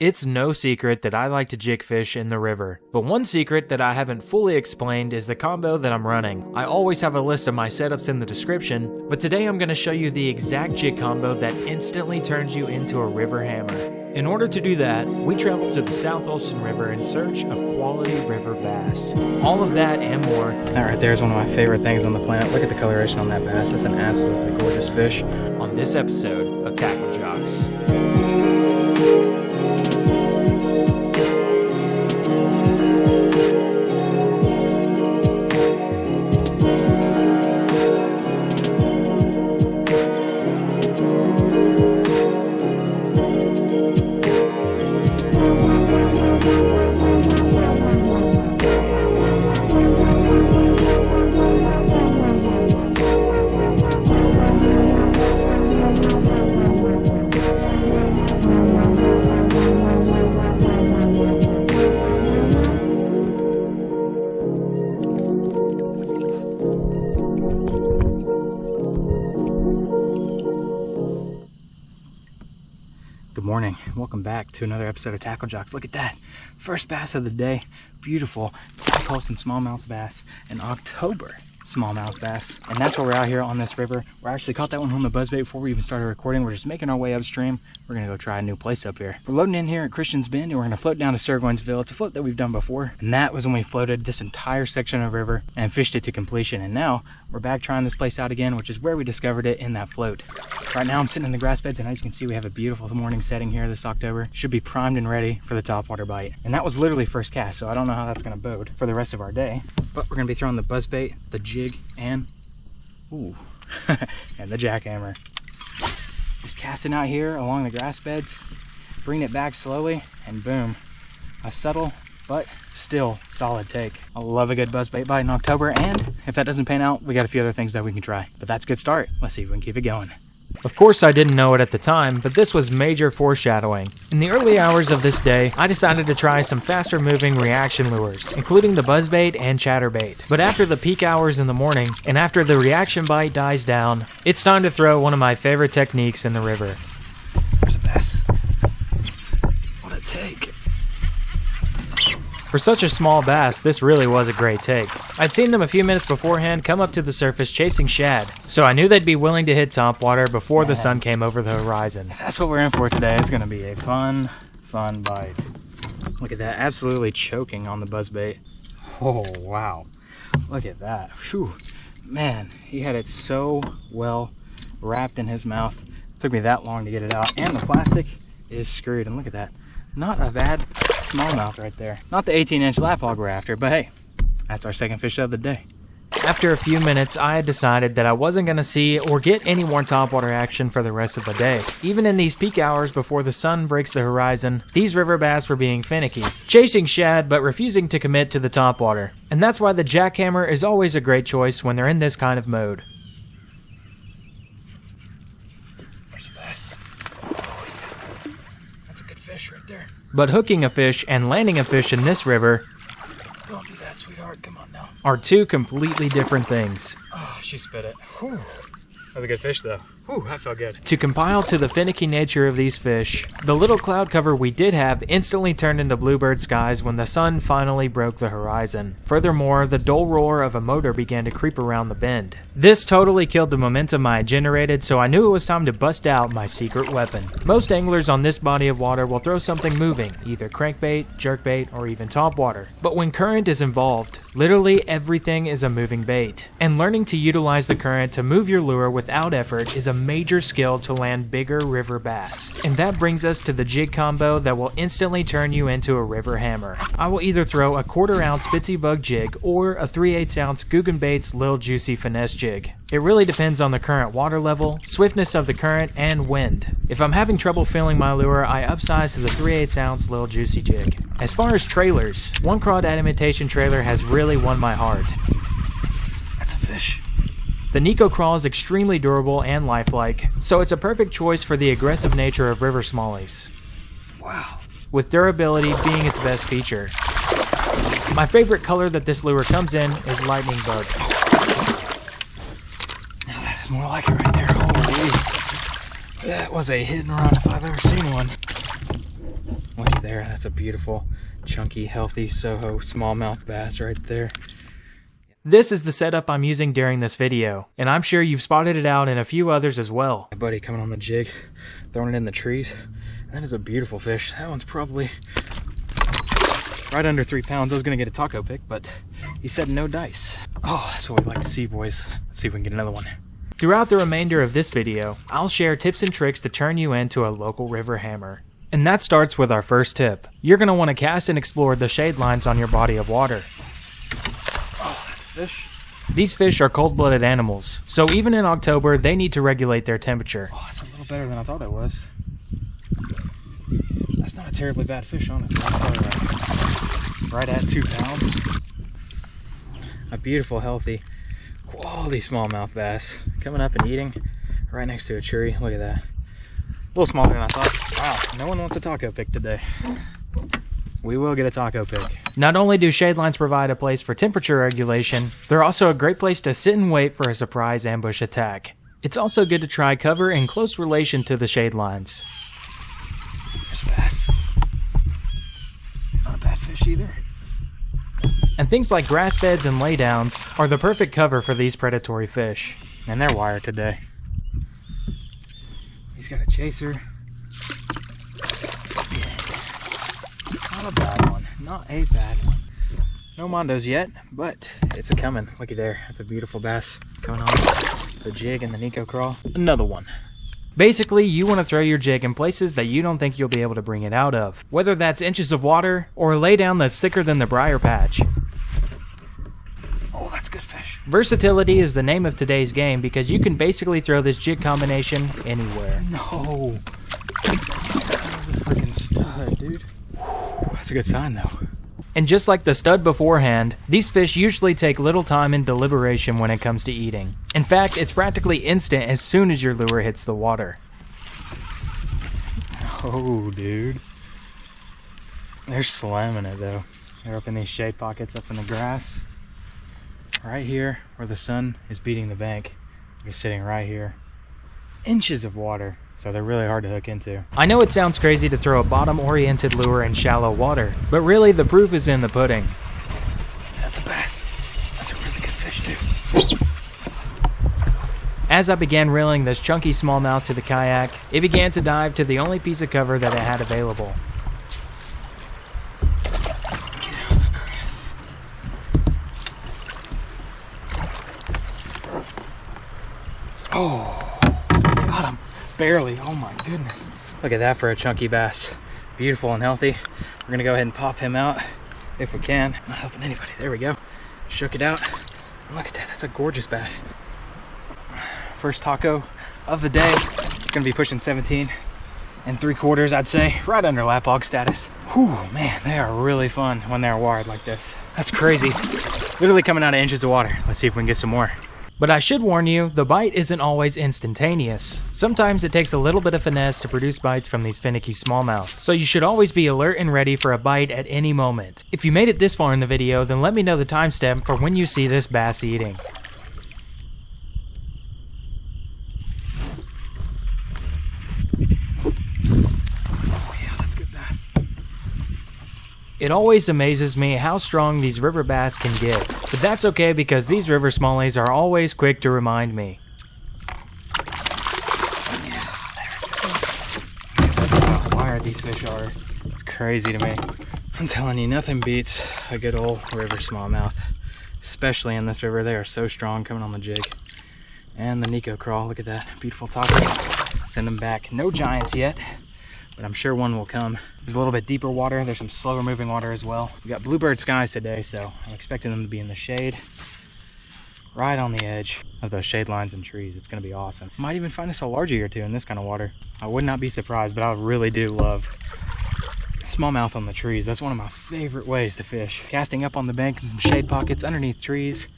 It's no secret that I like to jig fish in the river, but one secret that I haven't fully explained is the combo that I'm running. I always have a list of my setups in the description, but today I'm going to show you the exact jig combo that instantly turns you into a river hammer. In order to do that, we travel to the South Holston River in search of quality river bass. All of that and more. That right there is one of my favorite things on the planet. Look at the coloration on that bass. That's an absolutely gorgeous fish. On this episode of TackleJox. Good morning. Welcome back to another episode of TackleJox. Look at that. First bass of the day. Beautiful South Holston smallmouth bass. An October smallmouth bass. And that's why we're out here on this river. We actually caught that one on the buzzbait before we even started recording. We're just making our way upstream. We're going to go try a new place up here. We're loading in here at Christian's Bend and we're going to float down to Sirgoinsville. It's a float that we've done before. And that was when we floated this entire section of river and fished it to completion. And now we're back trying this place out again, which is where we discovered it in that float. Right now I'm sitting in the grass beds and as you can see we have a beautiful morning setting here this October. Should be primed and ready for the topwater bite. And that was literally first cast, so I don't know how that's going to bode for the rest of our day. But we're going to be throwing the buzzbait, the jig, and ooh, and the jackhammer. Just casting out here along the grass beds, bring it back slowly, and boom, a subtle but still solid take. I love a good buzzbait bite in October, and if that doesn't pan out, we got a few other things that we can try. But that's a good start. Let's see if we can keep it going. Of course I didn't know it at the time, but this was major foreshadowing. In the early hours of this day, I decided to try some faster moving reaction lures, including the buzzbait and chatterbait. But after the peak hours in the morning, and after the reaction bite dies down, it's time to throw one of my favorite techniques in the river. There's a bass. What a take. For such a small bass, this really was a great take. I'd seen them a few minutes beforehand come up to the surface chasing shad, so I knew they'd be willing to hit topwater before the sun came over the horizon. If that's what we're in for today, it's gonna be a fun bite. Look at that, absolutely choking on the buzzbait. Oh, wow. Look at that. Whew. Man, he had it so well wrapped in his mouth. It took me that long to get it out, and the plastic is screwed, and look at that. Not a bad smallmouth right there. Not the 18-inch lap hog we're after, but hey, that's our second fish of the day. After a few minutes, I had decided that I wasn't going to see or get any more topwater action for the rest of the day. Even in these peak hours before the sun breaks the horizon, these river bass were being finicky, chasing shad but refusing to commit to the topwater. And that's why the jackhammer is always a great choice when they're in this kind of mode. There's a bass. That's a good fish right there. But hooking a fish and landing a fish in this river Don't do that, sweetheart. Come on now. are two completely different things. Oh, she spit it. Whew. That was a good fish, though. Whew, that felt good. To compile to the finicky nature of these fish, the little cloud cover we did have instantly turned into bluebird skies when the sun finally broke the horizon. Furthermore, the dull roar of a motor began to creep around the bend. This totally killed the momentum I had generated, so I knew it was time to bust out my secret weapon. Most anglers on this body of water will throw something moving, either crankbait, jerkbait, or even topwater. But when current is involved, literally everything is a moving bait. And learning to utilize the current to move your lure without effort is a major skill to land bigger river bass. And that brings us to the jig combo that will instantly turn you into a river hammer. I will either throw a 1/4 ounce Bitsy Bug jig or a 3/8 ounce Guggenbait's Lil Juicy Finesse jig. It really depends on the current water level, swiftness of the current, and wind. If I'm having trouble filling my lure, I upsize to the 3/8 ounce Lil Juicy jig. As far as trailers, One Crawdad imitation trailer has really won my heart. That's a fish. The Nico Crawl is extremely durable and lifelike, so it's a perfect choice for the aggressive nature of river smallies. Wow. With durability being its best feature. My favorite color that this lure comes in is Lightning Bug. Now that is more like it right there. Holy. That was a hit and run if I've ever seen one. Look at there. That's a beautiful, chunky, healthy Soho smallmouth bass right there. This is the setup I'm using during this video, and I'm sure you've spotted it out in a few others as well. My buddy coming on the jig, throwing it in the trees. And that is a beautiful fish. That one's probably right under 3 pounds. I was gonna get a taco pick, but he said no dice. Oh, that's what we like to see, boys. Let's see if we can get another one. Throughout the remainder of this video, I'll share tips and tricks to turn you into a local river hammer. And that starts with our first tip. You're gonna wanna cast and explore the shade lines on your body of water. Oh, that's a fish. These fish are cold-blooded animals, so even in October, they need to regulate their temperature. Oh, that's a little better than I thought it was. That's not a terribly bad fish, honestly. Right at 2 pounds. A beautiful, healthy, quality smallmouth bass. Coming up and eating right next to a tree. Look at that. A little smaller than I thought. Wow, no one wants a taco pick today. We will get a taco pick. Not only do shade lines provide a place for temperature regulation, they're also a great place to sit and wait for a surprise ambush attack. It's also good to try cover in close relation to the shade lines. There's a bass. Not a bad fish either. And things like grass beds and laydowns are the perfect cover for these predatory fish. And they're wired today. He's got a chaser. Not a bad one. Not a bad one. No mondos yet, but it's a coming. Looky there. That's a beautiful bass coming on the jig and the Nico crawl. Another one. Basically, you want to throw your jig in places that you don't think you'll be able to bring it out of, whether that's inches of water or a laydown that's thicker than the briar patch. Oh, that's good fish. Versatility is the name of today's game because you can basically throw this jig combination anywhere. No. That was a freaking stud, dude. That's a good sign, though. And just like the stud beforehand, these fish usually take little time and deliberation when it comes to eating. In fact, it's practically instant as soon as your lure hits the water. Oh, dude. They're slamming it, though. They're up in these shade pockets up in the grass. Right here where the sun is beating the bank. They're sitting right here. Inches of water. So they're really hard to hook into. I know it sounds crazy to throw a bottom-oriented lure in shallow water, but really the proof is in the pudding. That's a bass. That's a really good fish, too. As I began reeling this chunky smallmouth to the kayak, it began to dive to the only piece of cover that it had available. Get out of the grass. Oh, got him. Barely. Oh my goodness. Look at that for a chunky bass. Beautiful and healthy. We're gonna go ahead and pop him out if we can. Not helping anybody. There we go. Shook it out. Look at that. That's a gorgeous bass. First taco of the day. It's gonna be pushing 17 3/4, I'd say. Right under lap hog status. Whew, man, they are really fun when they're wired like this. That's crazy. Literally coming out of inches of water. Let's see if we can get some more. But I should warn you, the bite isn't always instantaneous. Sometimes it takes a little bit of finesse to produce bites from these finicky smallmouth, so you should always be alert and ready for a bite at any moment. If you made it this far in the video, then let me know the timestamp for when you see this bass eating. Oh yeah, that's a good bass. It always amazes me how strong these river bass can get, but that's okay because these river smallies are always quick to remind me. How wired these fish are. It's crazy to me. I'm telling you, nothing beats a good old river smallmouth. Especially in this river, they are so strong coming on the jig. And the Nico crawl, look at that, beautiful taco. Send them back. No giants yet, but I'm sure one will come. There's a little bit deeper water. There's some slower moving water as well. We got bluebird skies today, so I'm expecting them to be in the shade, right on the edge of those shade lines and trees. It's gonna be awesome. Might even find us a largie or two in this kind of water. I would not be surprised, but I really do love smallmouth on the trees. That's one of my favorite ways to fish. Casting up on the bank in some shade pockets underneath trees,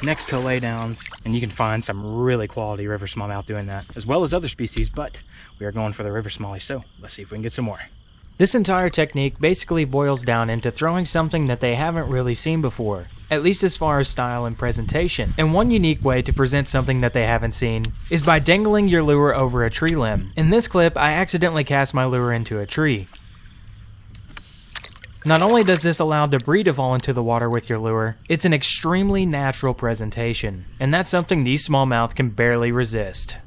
next to laydowns, and you can find some really quality river smallmouth doing that, as well as other species, but we are going for the river smallie, so let's see if we can get some more. This entire technique basically boils down into throwing something that they haven't really seen before, at least as far as style and presentation. And one unique way to present something that they haven't seen is by dangling your lure over a tree limb. In this clip, I accidentally cast my lure into a tree. Not only does this allow debris to fall into the water with your lure, it's an extremely natural presentation, and that's something these smallmouth can barely resist.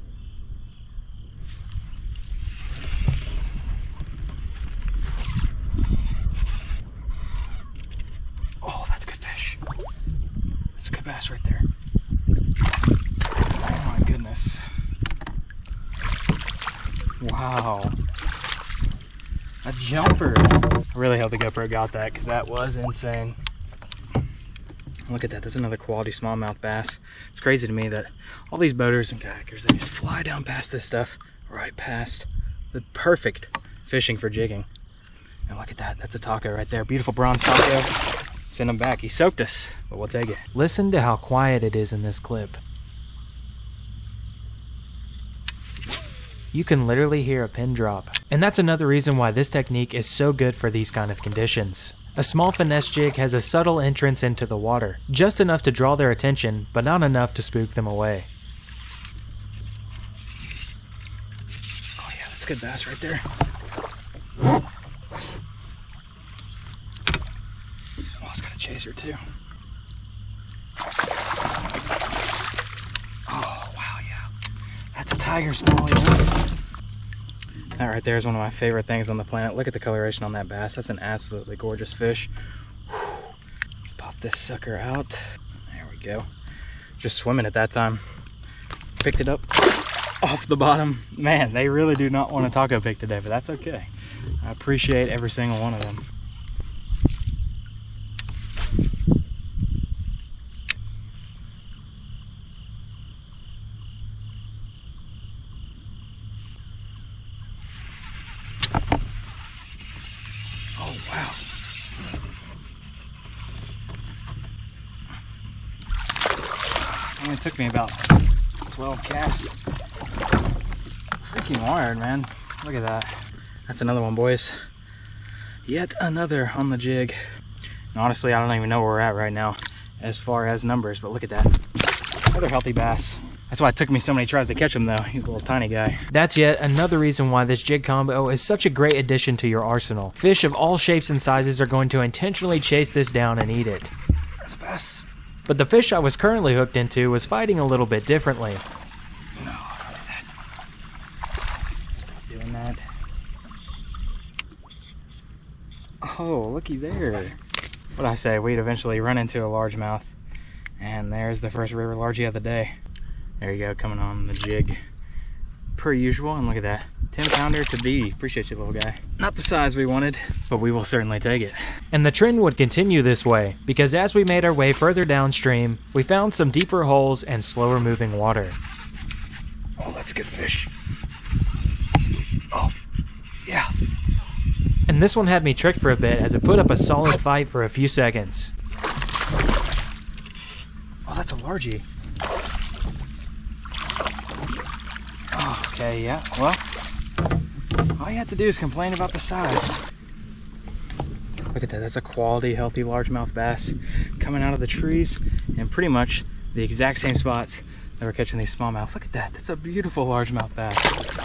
Oh, that's a good fish. That's a good bass right there. Oh my goodness. Wow. A jumper. I really hope the GoPro got that because that was insane. Look at that. That's another quality smallmouth bass. It's crazy to me that all these boaters and kayakers, they just fly down past this stuff, right past the perfect fishing for jigging. And look at that. That's a taco right there. Beautiful bronze taco. Send him back. He soaked us, but we'll take it. Listen to how quiet it is in this clip. You can literally hear a pin drop. And that's another reason why this technique is so good for these kind of conditions. A small finesse jig has a subtle entrance into the water, just enough to draw their attention, but not enough to spook them away. Oh yeah, that's a good bass right there. Oh, it's got a chaser too. Oh wow, yeah. That's a tiger smallie. That right there is one of my favorite things on the planet. Look at the coloration on that bass. That's an absolutely gorgeous fish. Whew. Let's pop this sucker out. There we go. Just swimming at that time. Picked it up off the bottom. Man, they really do not want a taco pick today, but that's okay. I appreciate every single one of them. Oh, wow. And it took me about 12 casts. Freaking wired, man. Look at that. That's another one, boys. Yet another on the jig. And honestly, I don't even know where we're at right now as far as numbers, but look at that. Another healthy bass. That's why it took me so many tries to catch him, though. He's a little tiny guy. That's yet another reason why this jig combo is such a great addition to your arsenal. Fish of all shapes and sizes are going to intentionally chase this down and eat it. That's a bass. But the fish I was currently hooked into was fighting a little bit differently. No, look at that. Stop doing that. Oh, looky there. What'd I say? We'd eventually run into a largemouth. And there's the first river largie of the day. There you go, coming on the jig. Per usual, and look at that. 10-pounder to be. Appreciate you, little guy. Not the size we wanted, but we will certainly take it. And the trend would continue this way, because as we made our way further downstream, we found some deeper holes and slower moving water. Oh, that's a good fish. Oh, yeah. And this one had me tricked for a bit as it put up a solid fight for a few seconds. Oh, that's a largie. Oh, okay, yeah, well, all you have to do is complain about the size. Look at that, that's a quality, healthy largemouth bass coming out of the trees in pretty much the exact same spots that we're catching these smallmouth. Look at that, that's a beautiful largemouth bass.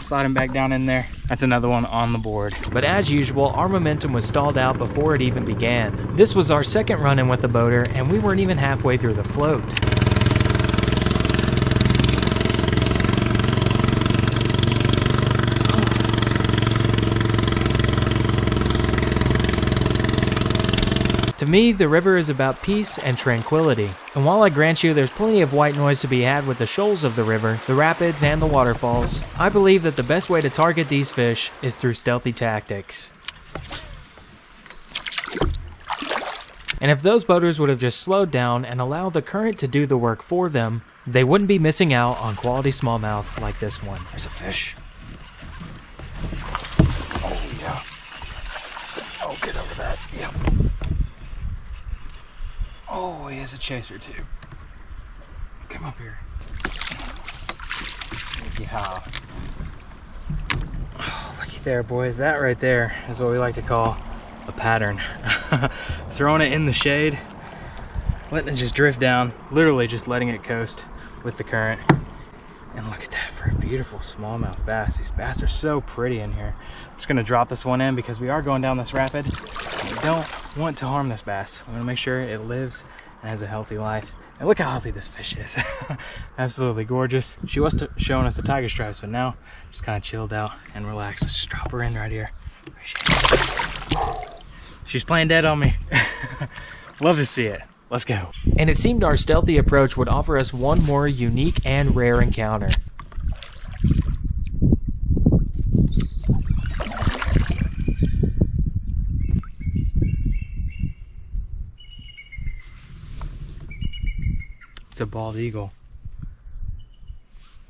Slide him back down in there. That's another one on the board. But as usual, our momentum was stalled out before it even began. This was our second run-in with the boater, and we weren't even halfway through the float. To me, the river is about peace and tranquility. And while I grant you there's plenty of white noise to be had with the shoals of the river, the rapids, and the waterfalls, I believe that the best way to target these fish is through stealthy tactics. And if those boaters would have just slowed down and allowed the current to do the work for them, they wouldn't be missing out on quality smallmouth like this one. There's a fish. Oh, yeah. Oh, get over that. Yep. Oh, he has a chaser too. Come up here. Yeah. Oh, looky there, boys. That right there is what we like to call a pattern. Throwing it in the shade, letting it just drift down, literally just letting it coast with the current. And look at that for a beautiful smallmouth bass. These bass are so pretty in here. I'm just gonna drop this one in because we are going down this rapid. We don't want to harm this bass. We want to make sure it lives and has a healthy life. And look how healthy this fish is. Absolutely gorgeous. She was showing us the tiger stripes, but now just kind of chilled out and relaxed. Let's just drop her in right here. She's playing dead on me. Love to see it. Let's go. And it seemed our stealthy approach would offer us one more unique and rare encounter. It's a bald eagle.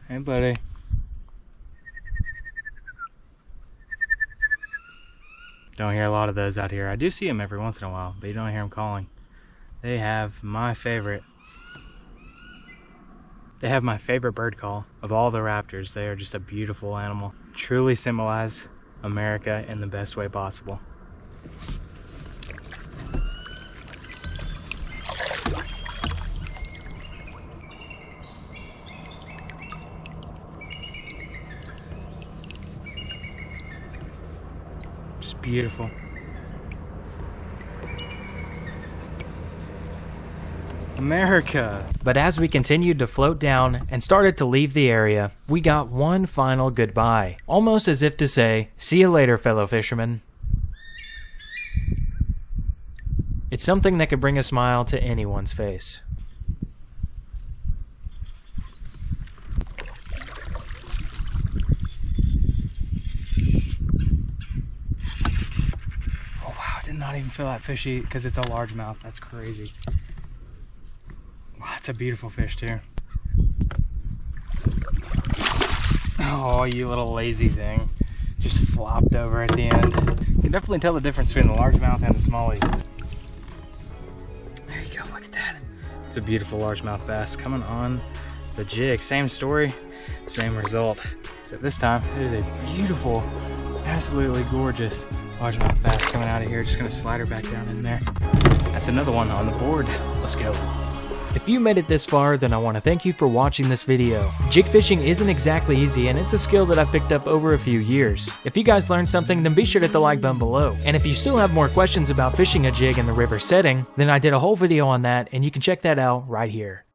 Hey, buddy. Don't hear a lot of those out here. I do see them every once in a while, but you don't hear them calling. They have my favorite bird call of all the raptors. They are just a beautiful animal. Truly symbolize America in the best way possible. Just beautiful. America. But as we continued to float down and started to leave the area, we got one final goodbye, almost as if to say, "See you later, fellow fishermen." It's something that could bring a smile to anyone's face. Oh wow, I did not even feel that fish eat because it's a largemouth. That's crazy. Wow, it's a beautiful fish too. Oh, you little lazy thing. Just flopped over at the end. You can definitely tell the difference between the largemouth and the smallie. There you go, look at that. It's a beautiful largemouth bass coming on the jig. Same story, same result. Except this time, it is a beautiful, absolutely gorgeous largemouth bass coming out of here. Just gonna slide her back down in there. That's another one on the board. Let's go. If you made it this far, then I want to thank you for watching this video. Jig fishing isn't exactly easy, and it's a skill that I've picked up over a few years. If you guys learned something, then be sure to hit the like button below. And if you still have more questions about fishing a jig in the river setting, then I did a whole video on that, and you can check that out right here.